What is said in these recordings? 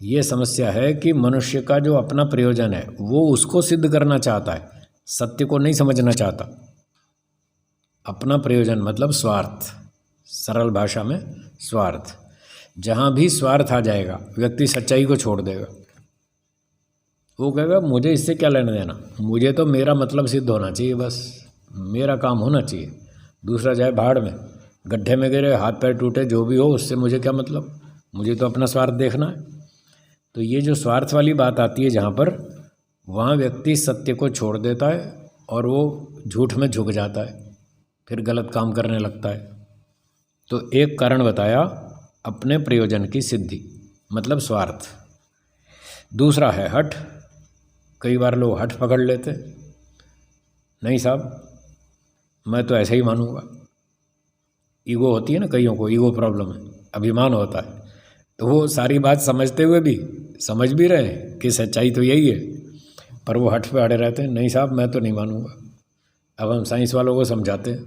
ये समस्या है कि मनुष्य का जो अपना प्रयोजन है वो उसको सिद्ध करना चाहता है, सत्य को नहीं समझना चाहता। अपना प्रयोजन मतलब स्वार्थ, सरल भाषा में स्वार्थ। जहाँ भी स्वार्थ आ जाएगा व्यक्ति सच्चाई को छोड़ देगा। वो कहेगा मुझे इससे क्या लेना देना, मुझे तो मेरा मतलब सिद्ध होना चाहिए, बस मेरा काम होना चाहिए। दूसरा जाए भाड़ में, गड्ढे में गिरे, हाथ पैर टूटे, जो भी हो, उससे मुझे क्या मतलब, मुझे तो अपना स्वार्थ देखना है। तो ये जो स्वार्थ वाली बात आती है जहाँ पर, वहाँ व्यक्ति सत्य को छोड़ देता है और वो झूठ में झुक जाता है, फिर गलत काम करने लगता है। तो एक कारण बताया अपने प्रयोजन की सिद्धि मतलब स्वार्थ। दूसरा है हठ। कई बार लोग हठ पकड़ लेते, नहीं साहब मैं तो ऐसे ही मानूंगा। ईगो होती है ना, कईयों को ईगो प्रॉब्लम है, अभिमान होता है, तो वो सारी बात समझते हुए भी, समझ भी रहे कि सच्चाई तो यही है, पर वो हठ पे अड़े रहते हैं, नहीं साहब मैं तो नहीं मानूंगा। अब हम साइंस वालों को समझाते हैं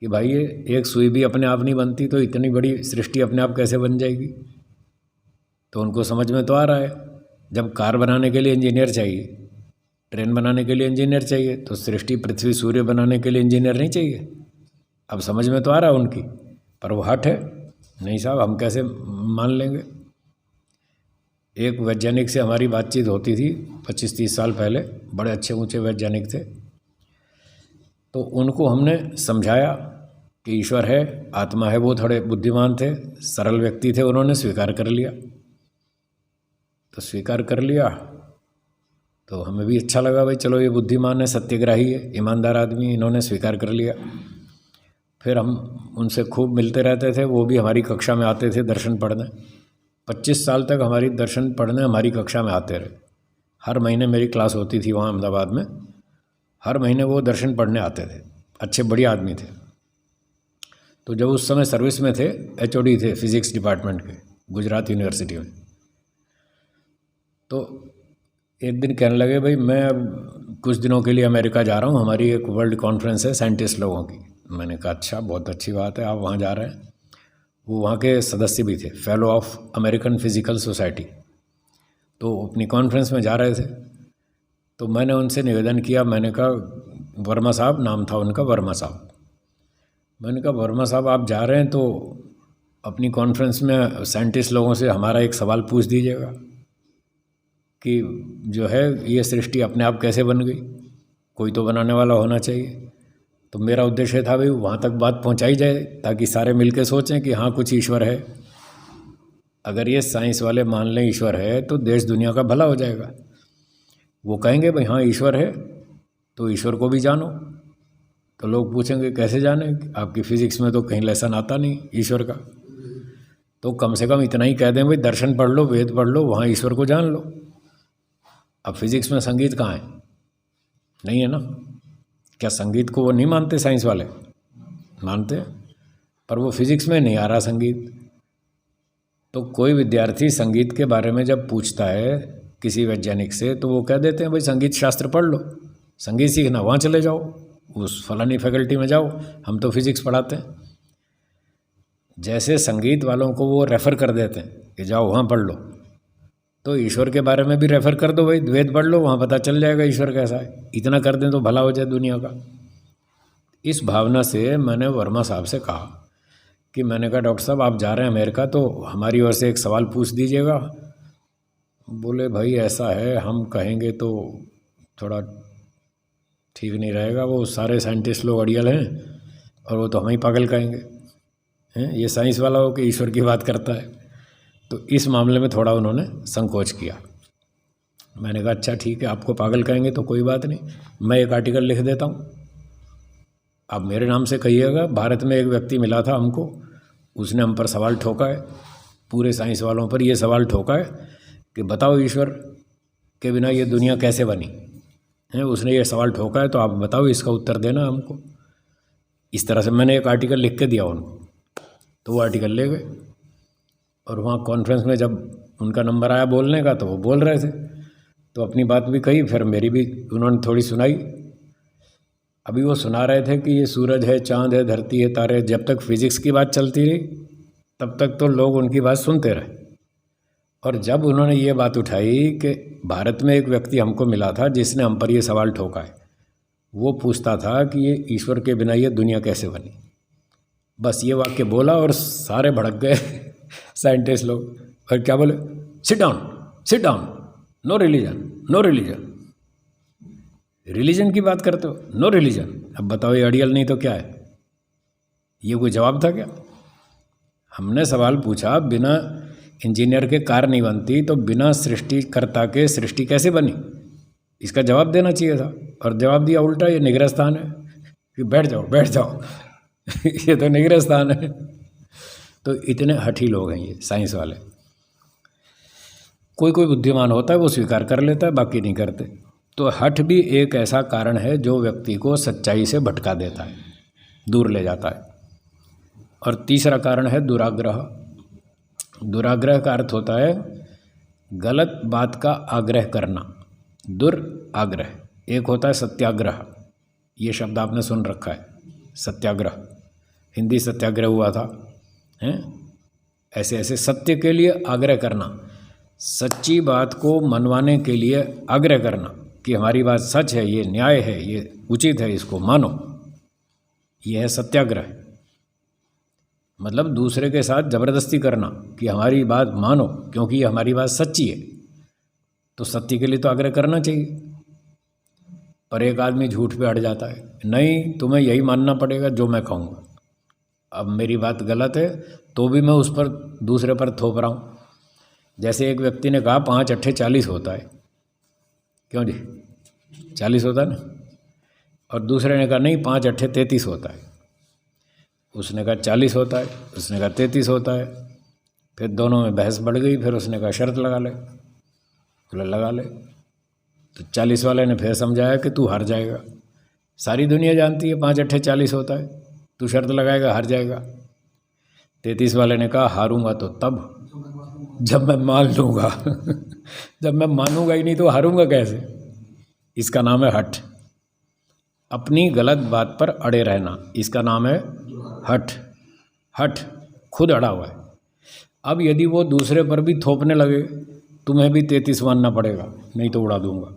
कि भाई ये एक सुई भी अपने आप नहीं बनती, तो इतनी बड़ी सृष्टि अपने आप कैसे बन जाएगी। तो उनको समझ में तो आ रहा है, जब कार बनाने के लिए इंजीनियर चाहिए, ट्रेन बनाने के लिए इंजीनियर चाहिए, तो सृष्टि पृथ्वी सूर्य बनाने के लिए इंजीनियर नहीं चाहिए। अब समझ में तो आ रहा है उनकी, पर वो हठ है, नहीं साहब हम कैसे मान लेंगे। एक वैज्ञानिक से हमारी बातचीत होती थी 25-30 साल पहले, बड़े अच्छे ऊंचे वैज्ञानिक थे। तो उनको हमने समझाया कि ईश्वर है, आत्मा है। वो थोड़े बुद्धिमान थे, सरल व्यक्ति थे, उन्होंने स्वीकार कर लिया। तो स्वीकार कर लिया तो हमें भी अच्छा लगा, भाई चलो ये बुद्धिमान है, सत्यग्राही है, ईमानदार आदमी, इन्होंने स्वीकार कर लिया। फिर हम उनसे खूब मिलते रहते थे, वो भी हमारी कक्षा में आते थे दर्शन पढ़ने। 25 साल तक हमारी दर्शन पढ़ने हमारी कक्षा में आते रहे। हर महीने मेरी क्लास होती थी वहाँ अहमदाबाद में, हर महीने वो दर्शन पढ़ने आते थे, अच्छे बढ़िया आदमी थे। तो जब उस समय सर्विस में थे, HOD थे फिजिक्स डिपार्टमेंट के गुजरात यूनिवर्सिटी में। तो एक दिन कहने लगे भाई मैं अब कुछ दिनों के लिए अमेरिका जा रहा हूँ, हमारी एक वर्ल्ड कॉन्फ्रेंस है साइंटिस्ट लोगों की। मैंने कहा अच्छा बहुत अच्छी बात है, आप वहाँ जा रहे हैं। वो वहाँ के सदस्य भी थे, fellow of American physical society. तो अपनी कॉन्फ्रेंस में जा रहे थे। तो मैंने उनसे निवेदन किया, मैंने कहा वर्मा साहब, नाम था उनका वर्मा साहब। मैंने कहा वर्मा साहब आप जा रहे हैं तो अपनी कॉन्फ्रेंस में साइंटिस्ट लोगों से हमारा एक सवाल पूछ दीजिएगा कि जो है ये सृष्टि अपने आप कैसे बन गई, कोई तो बनाने वाला होना चाहिए। तो मेरा उद्देश्य था भाई वहाँ तक बात पहुँचाई जाए ताकि सारे मिलकर सोचें कि हाँ कुछ ईश्वर है। अगर ये साइंस वाले मान लें ईश्वर है तो देश दुनिया का भला हो जाएगा। वो कहेंगे भाई हाँ ईश्वर है तो ईश्वर को भी जानो। तो लोग पूछेंगे कैसे जाने, आपकी फिजिक्स में तो कहीं लेसन आता नहीं ईश्वर का। तो कम से कम इतना ही कह दें भाई दर्शन पढ़ लो, वेद पढ़ लो, वहाँ ईश्वर को जान लो। अब फिजिक्स में संगीत कहाँ है, नहीं है ना। क्या संगीत को वो नहीं मानते साइंस वाले, मानते हैं, पर वो फिजिक्स में नहीं आ रहा संगीत। तो कोई विद्यार्थी संगीत के बारे में जब पूछता है किसी वैज्ञानिक से तो वो कह देते हैं भाई संगीत शास्त्र पढ़ लो, संगीत सीखना वहाँ चले जाओ, उस फलानी फैकल्टी में जाओ, हम तो फिजिक्स पढ़ाते हैं। जैसे संगीत वालों को वो रेफ़र कर देते हैं कि जाओ वहाँ पढ़ लो, तो ईश्वर के बारे में भी रेफ़र कर दो भाई, वेद पढ़ लो, वहाँ पता चल जाएगा ईश्वर कैसा है। इतना कर दें तो भला हो जाए दुनिया का। इस भावना से मैंने वर्मा साहब से कहा कि मैंने कहा डॉक्टर साहब आप जा रहे हैं अमेरिका तो हमारी ओर से एक सवाल पूछ दीजिएगा। बोले भाई ऐसा है, हम कहेंगे तो थोड़ा ठीक नहीं रहेगा, वो सारे साइंटिस्ट लोग अड़ियल हैं और वो तो हमें ही पागल कहेंगे हैं, ये साइंस वाला हो कि ईश्वर की बात करता है। तो इस मामले में थोड़ा उन्होंने संकोच किया। मैंने कहा अच्छा ठीक है, आपको पागल कहेंगे तो कोई बात नहीं, मैं एक आर्टिकल लिख देता हूँ, आप मेरे नाम से कहिएगा। भारत में एक व्यक्ति मिला था हमको, उसने हम पर सवाल ठोका है, पूरे साइंस वालों पर ये सवाल ठोका है कि बताओ ईश्वर के बिना ये दुनिया कैसे बनी है। उसने ये सवाल ठोका है तो आप बताओ, इसका उत्तर देना हमको। इस तरह से मैंने एक आर्टिकल लिख के दिया उनको, तो वो आर्टिकल ले गए और वहाँ कॉन्फ्रेंस में जब उनका नंबर आया बोलने का तो वो बोल रहे थे, तो अपनी बात भी कही, फिर मेरी भी उन्होंने थोड़ी सुनाई। अभी वो सुना रहे थे कि ये सूरज है, चाँद है, धरती है, तारे। जब तक फिजिक्स की बात चलती रही तब तक तो लोग उनकी बात सुनते रहे, और जब उन्होंने ये बात उठाई कि भारत में एक व्यक्ति हमको मिला था जिसने हम पर ये सवाल ठोका है, वो पूछता था कि ये ईश्वर के बिना ये दुनिया कैसे बनी। बस ये वाक्य बोला और सारे भड़क गए साइंटिस्ट लोग। और क्या बोले, sit down, no religion, no religion. Religion की बात करते हो, नो रिलीजन। अब बताओ ये अड़ियल नहीं तो क्या है? ये कोई जवाब था क्या? हमने सवाल पूछा, बिना इंजीनियर के कार नहीं बनती तो बिना सृष्टिकर्ता के सृष्टि कैसे बनी? इसका जवाब देना चाहिए था, और जवाब दिया उल्टा, ये निगरस्थान है। कि बैठ जाओ ये तो निगरस्थान है। तो इतने हठी लोग हैं ये साइंस वाले। कोई बुद्धिमान होता है वो स्वीकार कर लेता है, बाकी नहीं करते। तो हठ भी एक ऐसा कारण है जो व्यक्ति को सच्चाई से भटका देता है, दूर ले जाता है। और तीसरा कारण है दुराग्रह। दुराग्रह का अर्थ होता है गलत बात का आग्रह करना, दुराग्रह। एक होता है सत्याग्रह, ये शब्द आपने सुन रखा है, सत्याग्रह। हिंदी सत्याग्रह हुआ था, हैं? ऐसे ऐसे सत्य के लिए आग्रह करना, सच्ची बात को मनवाने के लिए आग्रह करना कि हमारी बात सच है, ये न्याय है, ये उचित है, इसको मानो। यह है सत्याग्रह। मतलब दूसरे के साथ ज़बरदस्ती करना कि हमारी बात मानो क्योंकि ये हमारी बात सच्ची है। तो सत्य के लिए तो आग्रह करना चाहिए। पर एक आदमी झूठ पे अड़ जाता है, नहीं तुम्हें यही मानना पड़ेगा जो मैं कहूँगा। अब मेरी बात गलत है तो भी मैं उस पर दूसरे पर थोप रहा हूँ। जैसे एक व्यक्ति ने कहा 5 अट्ठे 40 होता है, क्यों जी 40 होता है ना, और दूसरे ने कहा नहीं 5 अट्ठे 33 होता है। उसने कहा 40 होता है, उसने कहा 33 होता है। फिर दोनों में बहस बढ़ गई। फिर उसने कहा शर्त लगा ले, बोले लगा ले। तो 40 वाले ने फिर समझाया कि तू हार जाएगा, सारी दुनिया जानती है 5 अट्ठे 40 होता है, तू शर्त लगाएगा हार जाएगा। 33 वाले ने कहा हारूंगा तो तब जब मैं मान लूँगा जब मैं मानूंगा ही नहीं तो हारूंगा कैसे? इसका नाम है हठ। अपनी गलत बात पर अड़े रहना, इसका नाम है हठ। हठ खुद अड़ा हुआ है। अब यदि वो दूसरे पर भी थोपने लगे, तुम्हें भी 33 मानना पड़ेगा, नहीं तो उड़ा दूंगा,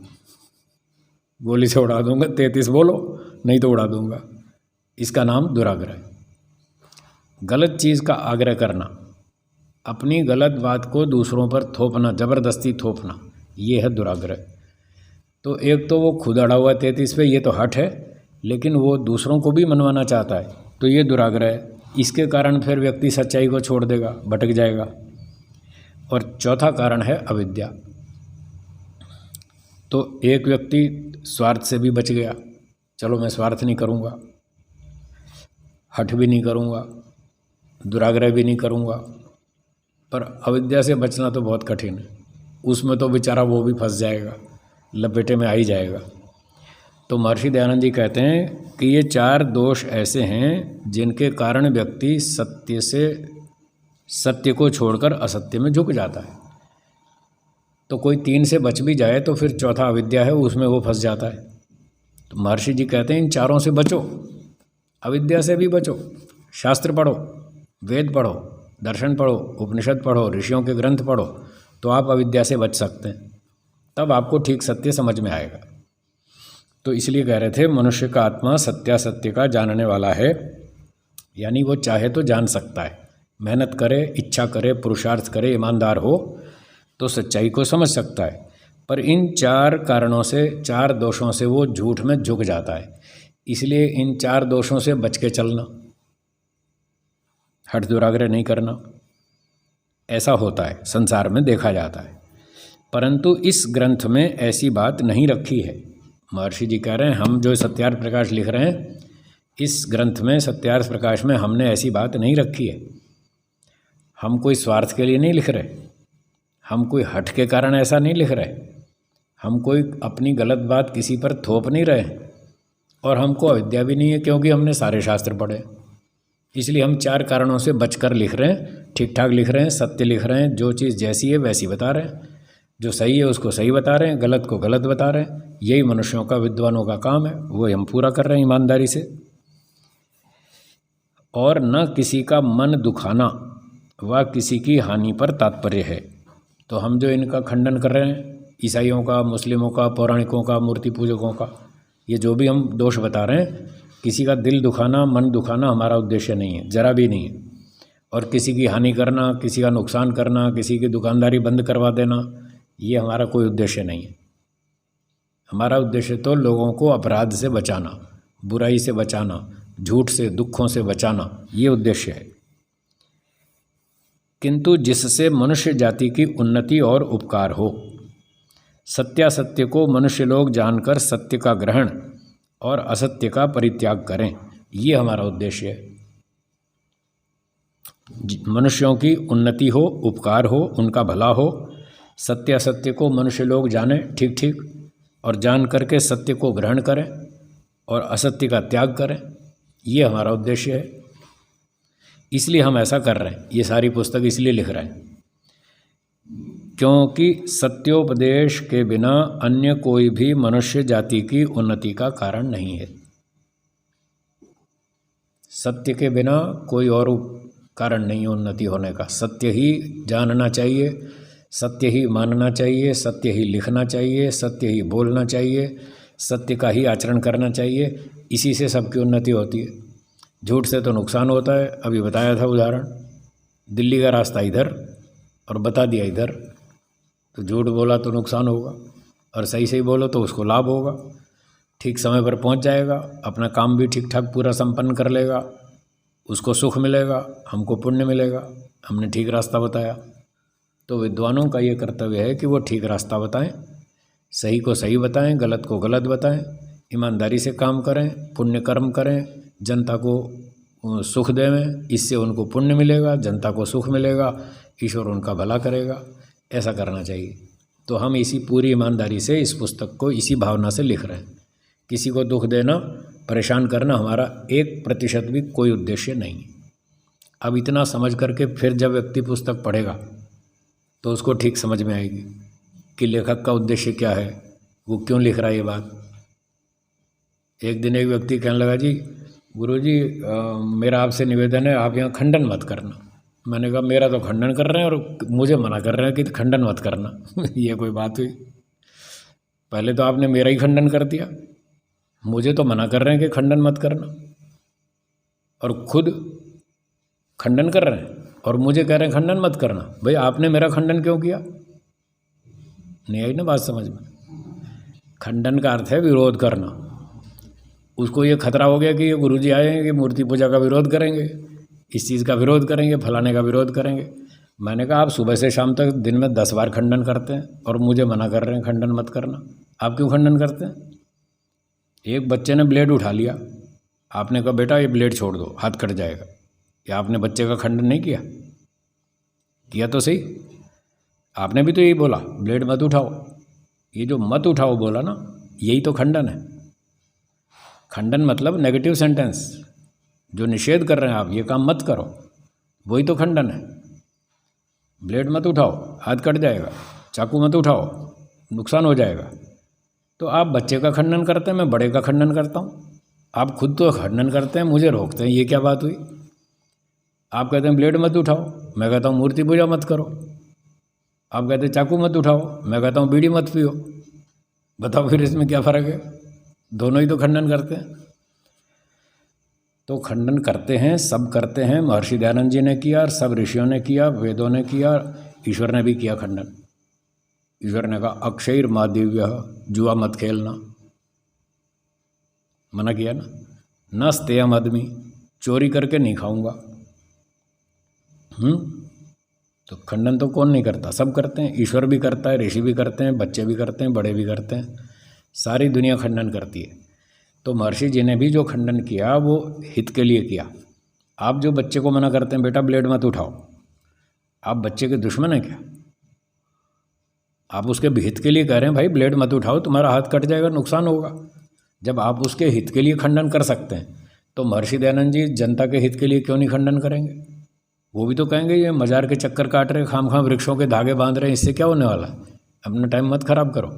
गोली से उड़ा दूंगा, 33 बोलो नहीं तो उड़ा दूंगा। इसका नाम दुराग्रह। गलत चीज़ का आग्रह करना, अपनी गलत बात को दूसरों पर थोपना, ज़बरदस्ती थोपना, ये है दुराग्रह। तो एक तो वो खुद अड़ा हुआ 33 पे, ये तो हठ है, लेकिन वो दूसरों को भी मनवाना चाहता है, तो ये दुराग्रह है। इसके कारण फिर व्यक्ति सच्चाई को छोड़ देगा, भटक जाएगा। और चौथा कारण है अविद्या। तो एक व्यक्ति स्वार्थ से भी बच गया, चलो मैं स्वार्थ नहीं करूँगा, हठ भी नहीं करूँगा, दुराग्रह भी नहीं करूँगा। पर अविद्या से बचना तो बहुत कठिन है, उसमें तो बेचारा वो भी फंस जाएगा, लपेटे में आ ही जाएगा। तो महर्षि दयानंद जी कहते हैं कि ये 4 दोष ऐसे हैं जिनके कारण व्यक्ति सत्य को छोड़कर असत्य में झुक जाता है। तो कोई 3 से बच भी जाए तो फिर चौथा अविद्या है, उसमें वो फंस जाता है। तो महर्षि जी कहते हैं इन 4 से बचो, अविद्या से भी बचो। शास्त्र पढ़ो, वेद पढ़ो, दर्शन पढ़ो, उपनिषद पढ़ो, ऋषियों के ग्रंथ पढ़ो, तो आप अविद्या से बच सकते हैं। तब आपको ठीक सत्य समझ में आएगा। तो इसलिए कह रहे थे मनुष्य का आत्मा सत्यासत्य का जानने वाला है, यानी वो चाहे तो जान सकता है, मेहनत करे, इच्छा करे, पुरुषार्थ करे, ईमानदार हो तो सच्चाई को समझ सकता है। पर इन 4 कारणों से, 4 दोषों से वो झूठ में झुक जाता है। इसलिए इन 4 दोषों से बच के चलना, हठ दुराग्रह नहीं करना। ऐसा होता है, संसार में देखा जाता है। परंतु इस ग्रंथ में ऐसी बात नहीं रखी है। महर्षि जी कह रहे हैं हम जो सत्यार्थ प्रकाश लिख रहे हैं, इस ग्रंथ में सत्यार्थ प्रकाश में हमने ऐसी बात नहीं रखी है। हम कोई स्वार्थ के लिए नहीं लिख रहे, हम कोई हठ के कारण ऐसा नहीं लिख रहे, हम कोई अपनी गलत बात किसी पर थोप नहीं रहे, और हमको अविद्या भी नहीं है क्योंकि हमने सारे शास्त्र पढ़े। इसलिए हम 4 कारणों से बचकर लिख रहे हैं, ठीक ठाक लिख रहे हैं, सत्य लिख रहे हैं, जो चीज़ जैसी है वैसी बता रहे हैं, जो सही है उसको सही बता रहे हैं, गलत को गलत बता रहे हैं। यही मनुष्यों का, विद्वानों का काम है, वो हम पूरा कर रहे हैं ईमानदारी से। और न किसी का मन दुखाना व किसी की हानि पर तात्पर्य है। तो हम जो इनका खंडन कर रहे हैं, ईसाइयों का, मुस्लिमों का, पौराणिकों का, मूर्ति पूजकों का, ये जो भी हम दोष बता रहे हैं, किसी का दिल दुखाना, मन दुखाना हमारा उद्देश्य नहीं है, जरा भी नहीं है। और किसी की हानि करना, किसी का नुकसान करना, किसी की दुकानदारी बंद करवा देना, ये हमारा कोई उद्देश्य नहीं है। हमारा उद्देश्य तो लोगों को अपराध से बचाना, बुराई से बचाना, झूठ से, दुखों से बचाना, ये उद्देश्य है। किंतु जिससे मनुष्य जाति की उन्नति और उपकार हो, सत्यासत्य को मनुष्य लोग जानकर सत्य का ग्रहण और असत्य का परित्याग करें, ये हमारा उद्देश्य है। मनुष्यों की उन्नति हो, उपकार हो, उनका भला हो, सत्यासत्य को मनुष्य लोग जाने ठीक ठीक, और जान करके सत्य को ग्रहण करें और असत्य का त्याग करें, ये हमारा उद्देश्य है। इसलिए हम ऐसा कर रहे हैं, ये सारी पुस्तक इसलिए लिख रहे हैं क्योंकि सत्योपदेश के बिना अन्य कोई भी मनुष्य जाति की उन्नति का कारण नहीं है। सत्य के बिना कोई और कारण नहीं है उन्नति होने का। सत्य ही जानना चाहिए, सत्य ही मानना चाहिए, सत्य ही लिखना चाहिए, सत्य ही बोलना चाहिए, सत्य का ही आचरण करना चाहिए। इसी से सबकी उन्नति होती है। झूठ से तो नुकसान होता है। अभी बताया था उदाहरण, दिल्ली का रास्ता इधर और बता दिया इधर, तो झूठ बोला तो नुकसान होगा, और सही सही बोलो तो उसको लाभ होगा। ठीक समय पर पहुंच जाएगा, अपना काम भी ठीक ठाक पूरा संपन्न कर लेगा, उसको सुख मिलेगा, हमको पुण्य मिलेगा, हमने ठीक रास्ता बताया। तो विद्वानों का ये कर्तव्य है कि वो ठीक रास्ता बताएं, सही को सही बताएं, गलत को गलत बताएं, ईमानदारी से काम करें, पुण्य कर्म करें, जनता को सुख देवें, इससे उनको पुण्य मिलेगा, जनता को सुख मिलेगा, ईश्वर उनका भला करेगा। ऐसा करना चाहिए। तो हम इसी पूरी ईमानदारी से इस पुस्तक को इसी भावना से लिख रहे हैं। किसी को दुख देना, परेशान करना हमारा 1% भी कोई उद्देश्य नहीं है। अब इतना समझ करके फिर जब व्यक्ति पुस्तक पढ़ेगा तो उसको ठीक समझ में आएगी कि लेखक का उद्देश्य क्या है, वो क्यों लिख रहा है ये बात। एक दिन एक व्यक्ति कहने लगा, जी गुरुजी मेरा आपसे निवेदन है, आप यहाँ खंडन मत करना। मैंने कहा मेरा तो खंडन कर रहे हैं और मुझे मना कर रहे हैं कि खंडन मत करना। ये कोई बात हुई? पहले तो आपने मेरा ही खंडन कर दिया, मुझे तो मना कर रहे हैं कि खंडन मत करना, और खुद खंडन कर रहे हैं और मुझे कह रहे हैं खंडन मत करना। भाई आपने मेरा खंडन क्यों किया? नहीं आई ना बात समझ में? खंडन का अर्थ है विरोध करना। उसको ये खतरा हो गया कि ये गुरुजी आए हैं कि मूर्ति पूजा का विरोध करेंगे, इस चीज़ का विरोध करेंगे, फलाने का विरोध करेंगे। मैंने कहा आप सुबह से शाम तक दिन में 10 बार खंडन करते हैं और मुझे मना कर रहे हैं खंडन मत करना। आप क्यों खंडन करते हैं? एक बच्चे ने ब्लेड उठा लिया, आपने कहा बेटा ये ब्लेड छोड़ दो, हाथ कट जाएगा। या आपने बच्चे का खंडन नहीं किया? किया तो सही। आपने भी तो यही बोला ब्लेड मत उठाओ। ये जो मत उठाओ बोला ना, यही तो खंडन है। खंडन मतलब नेगेटिव सेंटेंस, जो निषेध कर रहे हैं आप, ये काम मत करो, वही तो खंडन है। ब्लेड मत उठाओ, हाथ कट जाएगा। चाकू मत उठाओ, नुकसान हो जाएगा। तो आप बच्चे का खंडन करते हैं, मैं बड़े का खंडन करता हूँ। आप खुद तो खंडन करते हैं, मुझे रोकते हैं, ये क्या बात हुई? आप कहते हैं ब्लेड मत उठाओ, मैं कहता हूँ मूर्ति पूजा मत करो। आप कहते हैं चाकू मत उठाओ, मैं कहता हूँ बीड़ी मत पियो। बताओ फिर इसमें क्या फ़र्क है? दोनों ही तो खंडन करते हैं। तो खंडन करते हैं, सब करते हैं। महर्षि दयानंद जी ने किया, और सब ऋषियों ने किया, वेदों ने किया, ईश्वर ने भी किया खंडन। ईश्वर ने कहा अक्षयर मा दिव्य, जुआ मत खेलना, मना किया ना। न स्तेयम आदमी, चोरी करके नहीं खाऊंगा। तो खंडन तो कौन नहीं करता? सब करते हैं। ईश्वर भी करता है, ऋषि भी करते हैं, बच्चे भी करते हैं, बड़े भी करते हैं, सारी दुनिया खंडन करती है। तो महर्षि जी ने भी जो खंडन किया वो हित के लिए किया। आप जो बच्चे को मना करते हैं बेटा ब्लेड मत उठाओ, आप बच्चे के दुश्मन हैं क्या? आप उसके हित के लिए कह रहे हैं भाई ब्लेड मत उठाओ, तुम्हारा हाथ कट जाएगा, नुकसान होगा। जब आप उसके हित के लिए खंडन कर सकते हैं तो महर्षि दयानंद जी जनता के हित के लिए क्यों नहीं खंडन करेंगे? वो भी तो कहेंगे ये मजार के चक्कर काट रहे, खाम खाम वृक्षों के धागे बांध रहे हैं, इससे क्या होने वाला है? अपना टाइम मत खराब करो,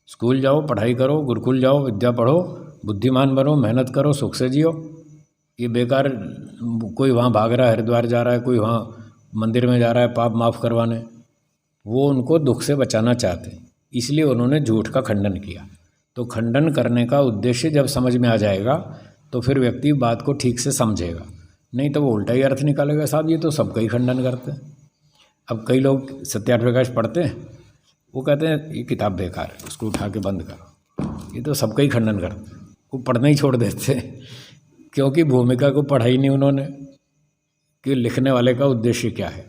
स्कूल जाओ, पढ़ाई करो, गुरुकुल जाओ, विद्या पढ़ो, बुद्धिमान बनो, मेहनत करो, सुख से जियो। ये बेकार कोई वहाँ भाग रहा है, हरिद्वार जा रहा है, कोई वहाँ मंदिर में जा रहा है पाप माफ़ करवाने, वो उनको दुख से बचाना चाहते हैं, इसलिए उन्होंने झूठ का खंडन किया। तो खंडन करने का उद्देश्य जब समझ में आ जाएगा तो फिर व्यक्ति बात को ठीक से समझेगा, नहीं तो वो उल्टा ही अर्थ निकालेगा, साहब ये तो सबका ही खंडन करते हैं। अब कई लोग सत्यार्थ प्रकाश पढ़ते हैं, वो कहते हैं ये किताब बेकार है, उसको उठा के बंद करो, ये तो सबका ही खंडन करते हैं, वो पढ़ना ही छोड़ देते हैं, क्योंकि भूमिका को पढ़ा ही नहीं उन्होंने कि लिखने वाले का उद्देश्य क्या है।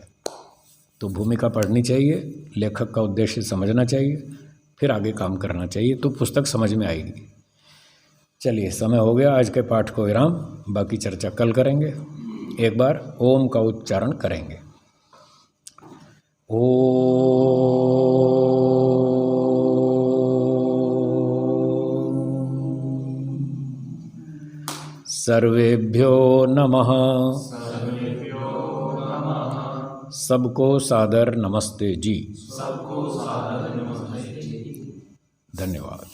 तो भूमिका पढ़नी चाहिए, लेखक का उद्देश्य समझना चाहिए, फिर आगे काम करना चाहिए, तो पुस्तक समझ में आएगी। चलिए, समय हो गया, आज के पाठ को विराम, बाकी चर्चा कल करेंगे। एक बार ओम का उच्चारण करेंगे। सर्वेभ्यो नमः। सबको सादर नमस्ते जी। धन्यवाद।